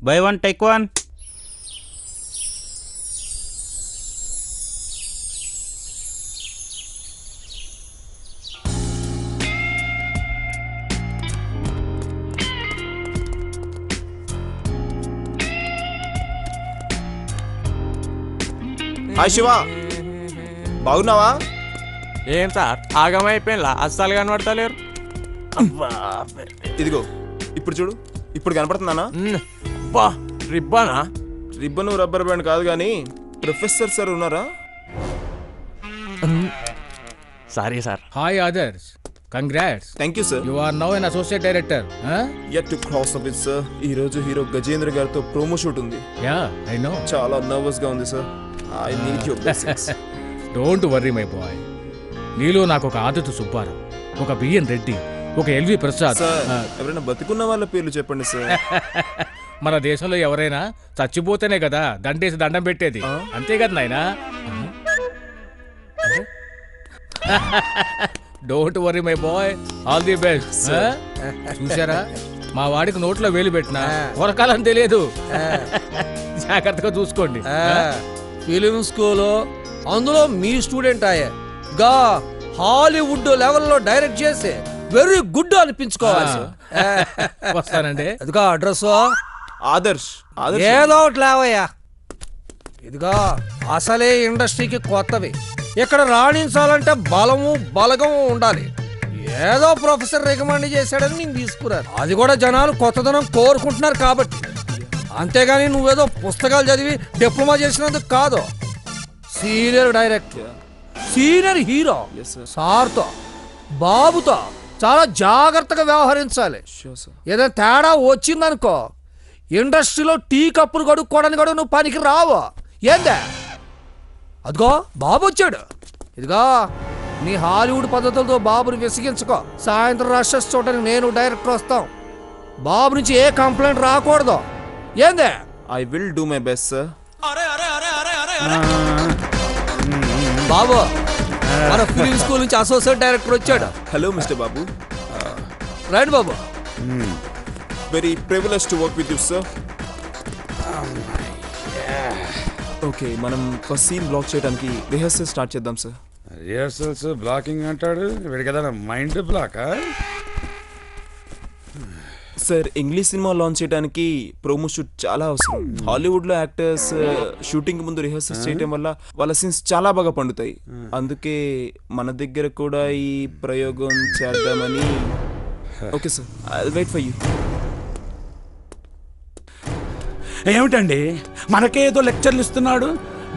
By one take one. Hi Shiva, బాగున్నావా? ఏం sir ఆగమైపోయినా అస్సలు కనబడతలేరు. ఇదిగో ఇప్పుడు చూడు, ఇప్పుడు కనపడుతుందానా? బా రిబ్బనా? రిబ్బను రబ్బర్ బ్యాండ్ కాదు కానీ ప్రొఫెసర్ సార్ ఉన్నారా? Sorry sir. Hi others. Congrats. Thank you sir. You are now an associate director. Huh? Yet to cross the bridge sir. ఈ రోజు హీరో గజేంద్ర గారితో ప్రోమో షూట్ ఉంది. Yeah, I know. చాలా nervous గా ఉంది sir. I need your blessings. Don't worry my boy. నీలో నాకు ఒక ఆదిత్య సుబ్బారావు, ఒక బిఎన్ రెడ్డి, ఒక ఎల్వి ప్రసాద్. సార్ ఎవరైనా బతికున్న వాళ్ళ పేర్లు చెప్పండి సార్. మన దేశంలో ఎవరైనా చచ్చిపోతేనే కదా దండేసి దండం పెట్టేది, అంతే కదా నాయనా? Don't worry my boy, all the best. చూసారా, మా వాడికి నోట్లో వేలు పెట్టినా కొరకాలని తెలియదు. జాగ్రత్తగా చూసుకోండి. ఫిలిం స్కూలు అందులో మీ స్టూడెంట్ అయ్యే గా హాలీవుడ్ లెవెల్లో డైరెక్ట్ చేసి వెరీ గుడ్ అనిపించుకోవాలి. వస్తానండి. ఇదిగా అడ్రస్ ఆదర్శ్. ఏదో ఒకటి లేవయ్యా. ఇదిగా అసలే ఇండస్ట్రీకి కొత్తవి, ఇక్కడ రాణించాలంటే బలము బలగము ఉండాలి. ఏదో ప్రొఫెసర్ రికమెండ్ చేశాడని నేను తీసుకురాను, అది కూడా జనాలు కొత్తదనం కోరుకుంటున్నారు కాబట్టి. అంతేగాని నువ్వేదో పుస్తకాలు చదివి డిప్లొమా చేసినందుకు కాదు. సీనియర్ డైరెక్టర్, సీనియర్ హీరో సార్తో బాబుతో చాలా జాగ్రత్తగా వ్యవహరించాలి. ఏదైనా తేడా వచ్చిందనుకో ఇండస్ట్రీలో టీ కప్పులు కడుక్కోవడానికి కూడా నువ్వు పనికి రావు. ఏందే అదిగో బాబు వచ్చాడు. ఇదిగో నీ హాలీవుడ్ పద్ధతులతో బాబుని విసిగించుకో. సాయంత్రం రషెస్ చూడడానికి నేను డైరెక్టర్ వస్తాం. బాబు నుంచి ఏ కంప్లైంట్ రాకూడదు. ఏందే? I will do my best sir. Babu మన ఫిలిం స్కూల్ నుంచి అసోసియేట్ డైరెక్టర్ వచ్చాడు. Hello mister Babu. Right Babu. Very privilege to work with you sir. Okay, మనం ఫస్ట్ సీన్ బ్లాక్ చేయడానికి రిహర్సల్ స్టార్ట్ చేద్దాం సార్. రిహర్సల్స్ బ్లాకింగ్ అంటాడు వీడికి కదా మైండ్ బ్లాకా? సార్ ఇంగ్లీష్ సినిమా లాంచ్ చేయడానికి ప్రోమో షూట్ చాలా అవసరం. హాలీవుడ్ లో యాక్టర్స్ షూటింగ్ ముందు రిహర్సల్స్ చేయడం వల్ల వాళ్ళ సీన్స్ చాలా బాగా పండుతాయి. అందుకే మన దగ్గర కూడా ఈ ప్రయోగం చేద్దామని. Okay sir, I will wait for you. ఏమిటండి మనకే ఏదో లెక్చర్లు ఇస్తున్నాడు?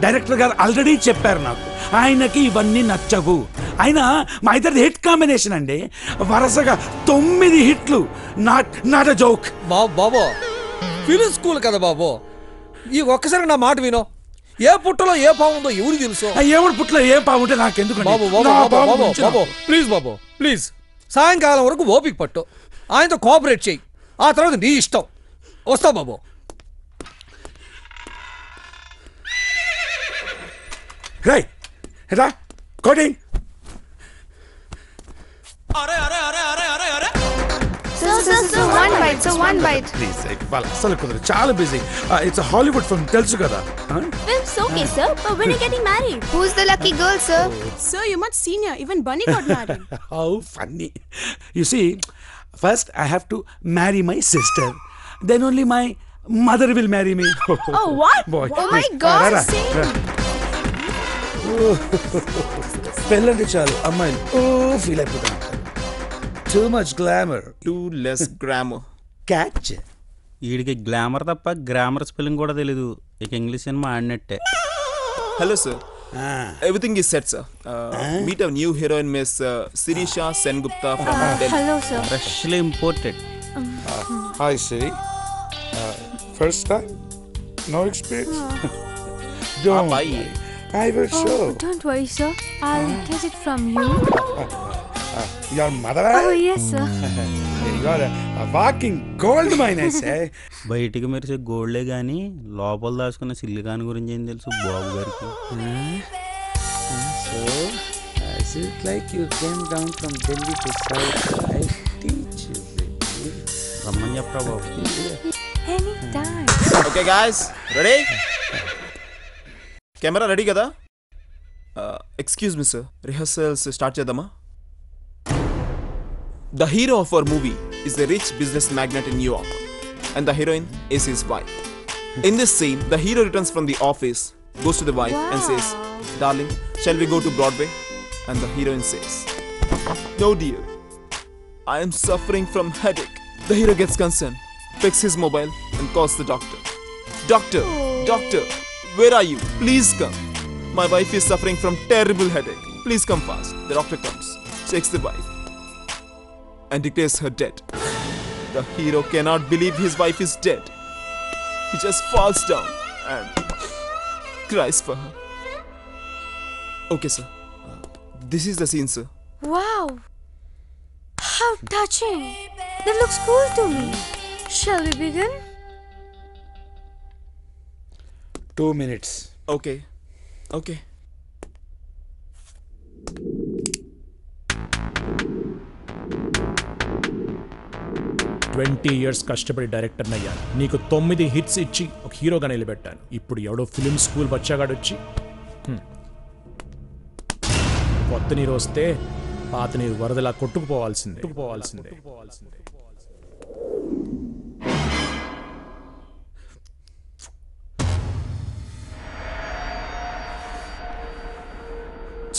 డైరెక్టర్ గారు ఆల్రెడీ చెప్పారు నాకు, ఆయనకి ఇవన్నీ నచ్చవు. ఆయన మా ఇద్దరిది హిట్ కాంబినేషన్ అండి, వరుసగా 9 హిట్లు. Not a joke. Babu film school కదా బాబు, ఈ ఒక్కసారి నా మాట వినో. ఏ పుట్టలో ఏ పాము ఉందో ఎవరు తెలుసు? ఎవరి పుట్టలో ఏ పాము ఉంటే నాకెందుకు బాబు. ప్లీజ్ బాబు, ప్లీజ్ సాయంకాలం వరకు ఓపిక పట్టు, ఆయనతో కోఆపరేట్ చెయ్యి. ఆ తర్వాత నీ ఇష్టం. వస్తా బాబు. రా కోటింగ్. one bite. Please, అసలు కుదరదు, చాలా బిజీ. ఇట్స్ హాలీవుడ్ ఫిల్మ్, తెలుసు కదా. Film's okay, sir, but when are you getting married? Who's the lucky girl, sir? Sir, you're much senior. Even Bunny got married. How funny. You see, first I have to marry my sister. Then only my mother will marry me. Oh, what? Boy, oh my God, same. పెళ్ళంటే చాలు అమ్మాయిలు feel అయిపోతాను. Too much glamour, too less grammar. Catch. వీడికి glamour తప్ప grammar spelling కూడా తెలీదు. ఇక English cinema ఆడినట్టే. Hello sir, everything is set sir. Meet our new heroine miss Shirisha Sengupta from Delhi. Hello, sir. Freshly imported. Hi Siri. First time, no experience. I will show. Oh, don't worry, sir. I'll get it from you. Your mother? Oh, yes, sir. You are a walking gold mine, I say. బయటికి మెరిసే గోల్డే గానీ లోపల దాచుకున్న సిల్లిగాని గురించి ఏం తెలుసు బాబు గారికి? So, is it like you came down from Delhi to South? I teach you. రమ్మని చెప్పరా Babu. Anytime. Okay guys ready camera ready కదా excuse me sir rehearsals start చేద్దామా the hero of our movie is the rich business magnet in New York and the heroine is his wife. In this scene, the hero returns from the office, goes to the wife and says, "Darling, shall we go to Broadway?" And the heroine says, "No dear, I am suffering from headache." The hero gets concerned, picks his mobile and calls the doctor. Doctor, where are you? Please come. My wife is suffering from terrible headache. Please come fast." The doctor comes, checks the wife and declares her dead. The hero cannot believe his wife is dead. He just falls down and cries for her. Okay, sir. This is the scene, sir. Wow. How touching. That looks cool to me. Shall we begin? 2 minutes. Okay. 20 years కష్టపడి director అయ్యాను. నీకు 9 hits ఇచ్చి ఒక హీరోగా నిలబెట్టాను. ఇప్పుడు ఎవడో film school బచ్చాగాడు వచ్చి కొత్త నీరు వస్తే పాత నీరు వరదలా కొట్టుకుపోవాల్సిందే.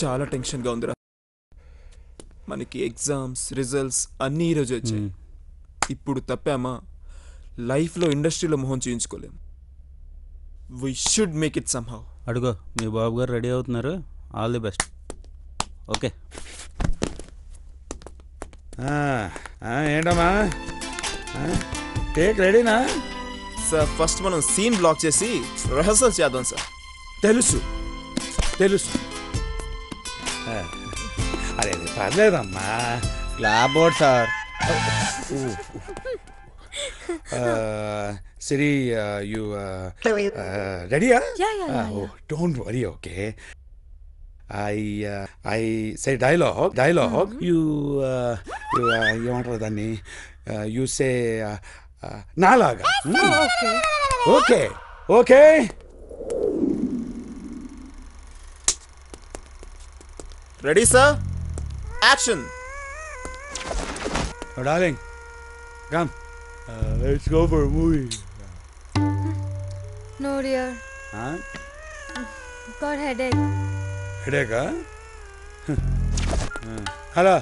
చాలా టెన్షన్గా ఉందిరా. మనకి ఎగ్జామ్స్ రిజల్ట్స్ అన్నీ ఈరోజు వచ్చాయి. ఇప్పుడు తప్పామా లైఫ్లో ఇండస్ట్రీలో మొహం చూయించుకోలేం. We should make it somehow. అడుగో మీ బాబు గారు రెడీ అవుతున్నారు. All the best. ఓకే ఏంటమ్మా టేక్ రెడీనా? సార్ ఫస్ట్ మనం సీన్ బ్లాక్ చేసి రిహర్సల్ చేద్దాం సార్. తెలుసు అదే పర్లేదమ్మా. Clapboard sir. Siri, you ready? Yeah. Oh, don't worry, okay. I say dialogue. You want Dani? You say Nalaga. Okay. Ready, sir? Action. Oh, darling, come. Let's go for a movie. No dear. Huh? Got headache. Headache, huh? Hello.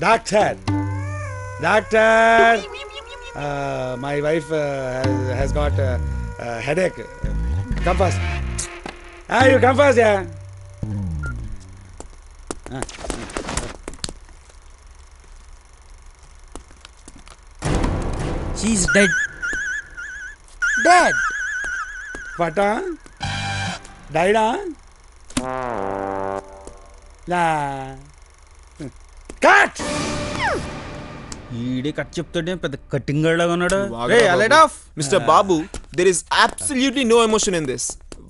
Doctor. My wife has got a headache. Come fast. You come fast, yeah. She's dead. Dead. What? Died, huh? Cut! ఈడే cut చెప్తాడే పెద్ద cutting లాగా ఉన్నాడు. Mister Babu, there is absolutely no emotion in this.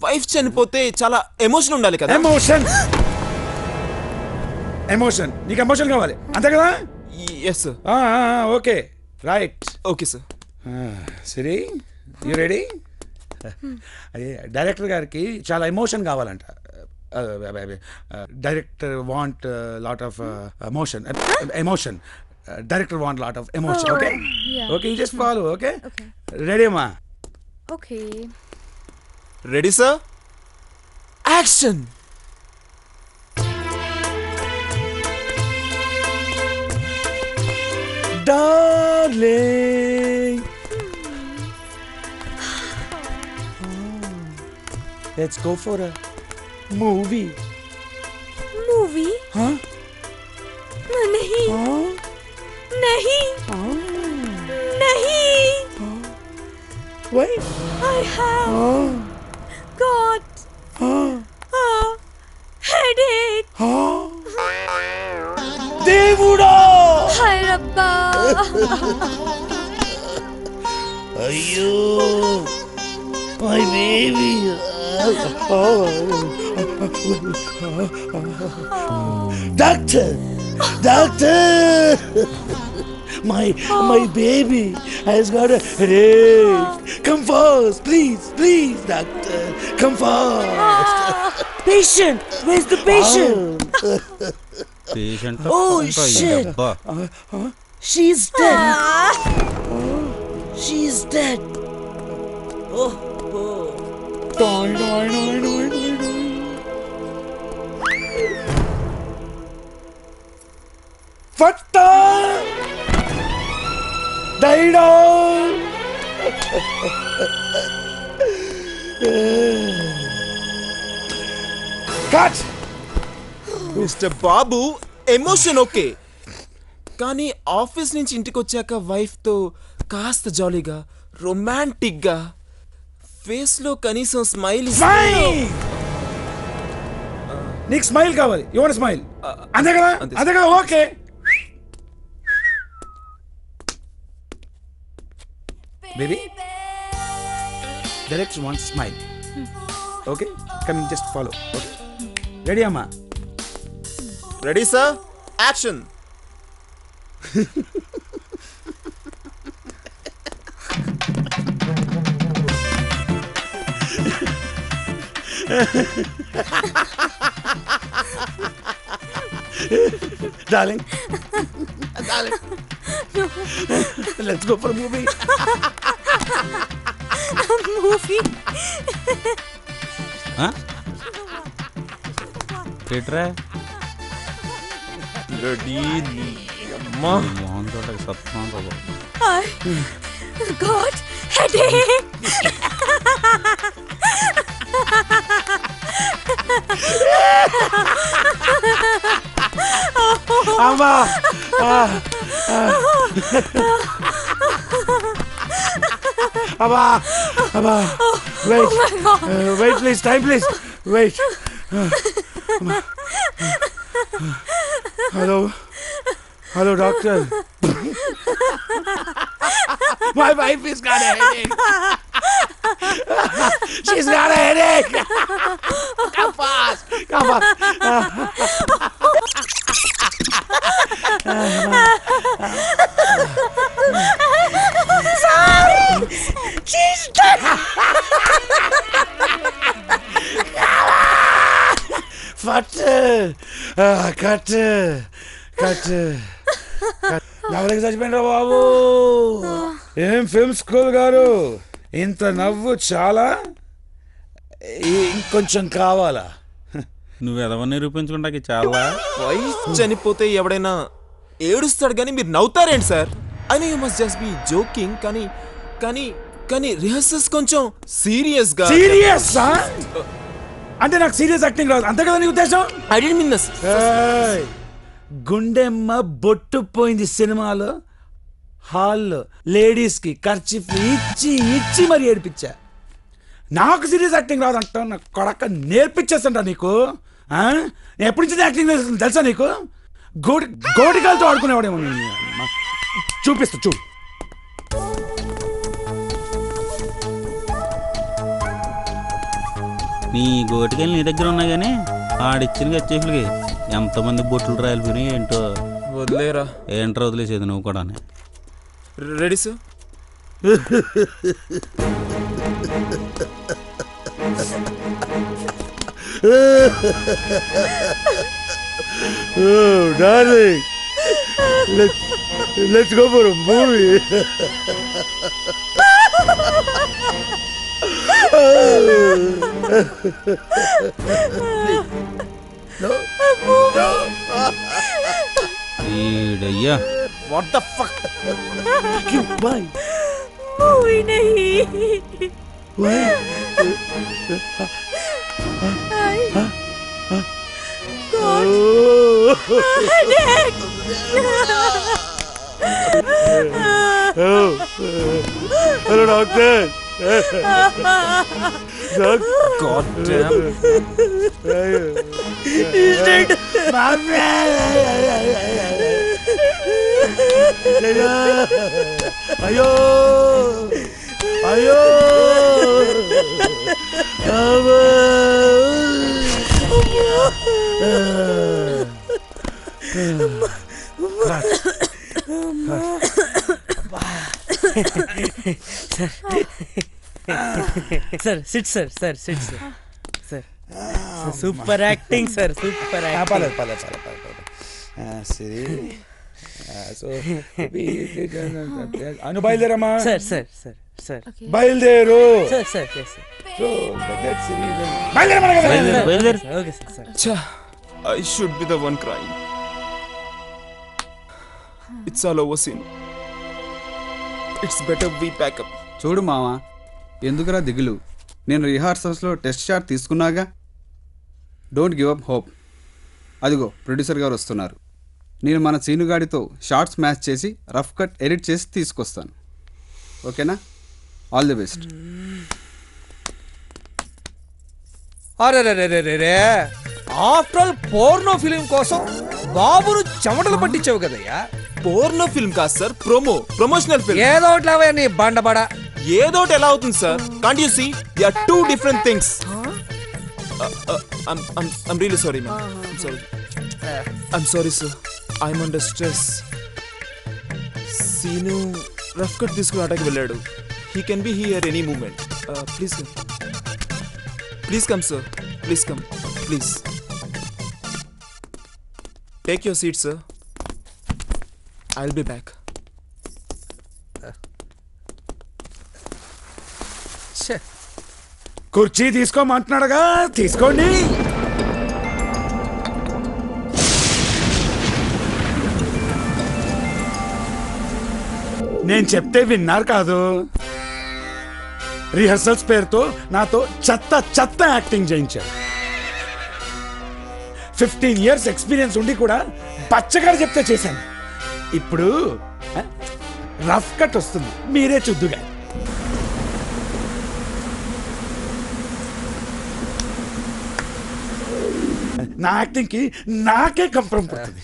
Wife చనిపోతే చాలా emotion ఉండాలి కదా. Emotion నీకు emotion కావాలి అంతే కదా? Yes sir. Okay right. Okay sir. Siri you ready? అదే డైరెక్టర్ గారికి చాలా ఎమోషన్ కావాలంట. Director want lot of emotion. Director want lot of emotion. Okay you just follow. Okay ready అమ్మా? Okay. Ready, sir? Action! Darling, let's go for a movie. Movie? Huh? नहीं. नहीं. Why? I have got a headache. దేవుడా! Hi, Rabba. అయ్యో my baby. Doctor my baby has got a headache. Come fast, please, doctor. Come fast. Patient! Where's the patient? Patient Oh, shit. She's dead. She's dead. Oh. Fatta! Died on! Cut! Mister Babu emotion okay, కానీ office నుంచి ఇంటికి వచ్చాక wife తో కాస్త జాలీగా romantic గా face లో కనీసం స్మైల్ నీకు స్మైల్ కావాలి, ఎవరు స్మైల్ అంతే కదా, అంతే కదా, okay. Baby, director wants smile. Okay, come just follow. Okay, ready, amma? Ready sir, action. Darling, let's go for a movie. Movie? థియేటరా రెడీ మోహన్ తోటకి సత్తా I got headache. Amma! Amma! Wait! Wait, please! Time, please! Wait! Hello, doctor. My wife has got a headache. She's got a headache. Come fast. Sorry! She's dead! Cut. నవ్వలేక చచ్చిపోయినరా బాబు. ఏం film school గారు, ఇంత నవ్వు చాలా, ఇంకొంచెం కావాలా? నువ్వు ఎదవని నిరూపించుకుంటాకి చాలా. వైఫ్ చనిపోతే ఎవడైనా ఏడుస్తాడు కానీ మీరు నవ్వుతారేంటి sir? I know you must just be joking, కానీ రిహర్సల్స్ కొంచెం సీరియస్ గా. సీరియస్ అంటే నాకు సీరియస్ యాక్టింగ్ రాదు, అంతే కదా నీ ఉద్దేశం? I didn't mean this. గుండెమ్మ బొట్టు పోయింది సినిమాలో హాల్లో లేడీస్ కి ఖర్చీఫ్ ఇచ్చి మరి ఏడిపించా. నాకు సీరియస్ యాక్టింగ్ రాదు అంటా, నాకు కొడక నేర్పించేస్తంట నీకు. ఎప్పటి నుంచి యాక్టింగ్ తెలుసా నీకు? గోటికాలతో ఆడుకునేవాడేమో. చూపిస్తా చూడు. నీ గోటికెళ్ళి నీ దగ్గర ఉన్నా కానీ ఆడిచ్చిన గచ్చేఫ్లకి ఎంతమంది బొట్లు రాయలిపోయినాయి ఏంటో. వదిలేరా. ఏంట్రా వదిలేసేది నువ్వు కూడా. Ready sir? Oh, darling, let's go for a movie. ఈడయ్యా. What the fuck? Why? Movie nahi. Why? Headache. Hello, doctor. God damn. He's dead. Ayo. Cut. Sir SIT sir sir SIT sir sir super acting sir super acting. సరే so అను బయలుదేరమ్మా. Sir sir sir sir బయలుదేరు. Sir sir sir బయలుదేరు. Okay sir sir. I should be the one crying. It's all over, scene. It's better we pack up. చూడు మావా, ఎందుకురా దిగులు? నేను రిహార్సల్స్లో test shot తీసుకున్నాగా. Don't give up hope. అదిగో ప్రొడ్యూసర్ గారు వస్తున్నారు. నేను మన సీనుగాడితో షార్ట్స్ మ్యాచ్ చేసి రఫ్ కట్ ఎడిట్ చేసి తీసుకొస్తాను. ఓకేనా? All the best. అరే ఆఫ్టర్ ఆల్ పోర్నో ఫిలిం కోసం బాబును చెమటలు పట్టించావు కదయ్యా. పోర్నో ఫిల్మ్ కాదు సార్, ప్రమోషనల్ ఫిల్మ్. ఏదో ఒకటి నీ బండబడ. ఏదోటి ఎలా అవుతుంది sir? Can't you see they are two different things. I'm really sorry, man. I'm sorry sir. I'm under stress. Scene rough cut తీసుకుని ఆటకి వెళ్ళాడు. He can be here any moment. Please sir. Please come sir. Please come. Please. Take your seat sir. I'll be back. కుర్చీ తీసుకోమంటున్నాడుగా, తీసుకోండి. నేను చెప్తే విన్నారు కాదు. Rehearsals పేరుతో నాతో చెత్త చెత్త యాక్టింగ్ చేయించారు. 15 years ఎక్స్పీరియన్స్ ఉండి కూడా పచ్చగాడు చెప్తే చేశాను. ఇప్పుడు రఫ్ కట్ వస్తుంది, మీరే చూద్దుగా. నా యాక్టింగ్ కి నాకే కంప్రమ్ పడుతుంది.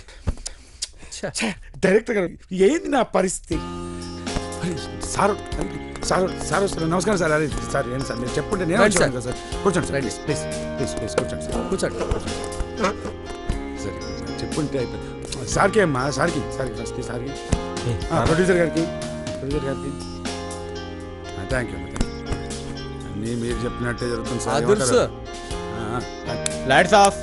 డైరెక్టర్ గారు ఏంది నా పరిస్థితి? సార్ సార్ సార్ వస్తారు. నమస్కారం సార్. అరే సార్ ఏంటి సార్ మీరు చెప్పుంటే నేను వచ్చాను కదా సార్. కూర్చోండి sir, please please please please కూర్చోండి సార్. కూర్చోండి సరే చెప్పుంటే అయిపోయింది. సార్కి అమ్మా, సార్కి సార్కి ఫస్ట్ సార్కి ప్రొడ్యూసర్ గారికి థ్యాంక్ యూ. అన్నీ మీరు చెప్పినట్టే జరుగుతుంది సార్. Lights off.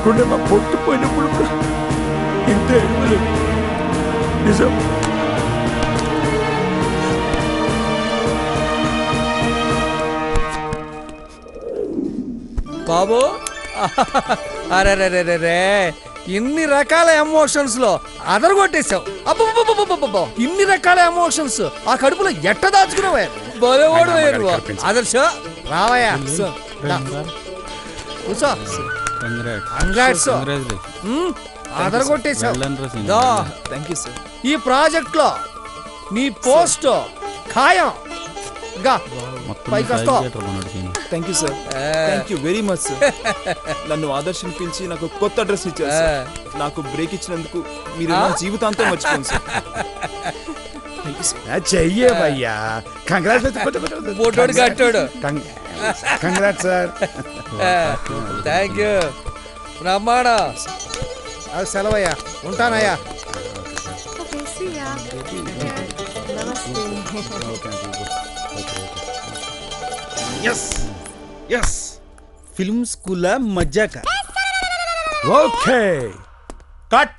గుండె మా పొట్టుపోయినప్పుడు ఇంతే నిజం. బాబు అరే ఇన్ని రకాల ఎమోషన్స్ లో అదరగొట్టేశావు. అబ్బో ఇన్ని రకాల ఎమోషన్స్ ఆ కడుపులో ఎట్ట దాచుకున్నావే. బలేవాడు ఆదర్శ రావయ్యా. కూర్చో. అదరగొట్టేశావు. ఈ ప్రాజెక్ట్ లో నీ పోస్ట్ ఖాయం. Thank you sir, thank you very much sir. నన్ను ఆదర్శని పిలిచి నాకు కొత్త అడ్రస్ ఇచ్చారు సార్. నాకు బ్రేక్ ఇచ్చినందుకు మీరు నా జీవితాంతం మర్చిపోండి సార్. చెయ్యవయ్యా. Congrats sir. Thank you. బ్రహ్మాణ సెలవయ్యా. ఉంటానయ్యా. ఎస్ ఎస్ ఫిల్మ్ స్కూల్ మజ్జాక. Okay cut.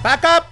Back up.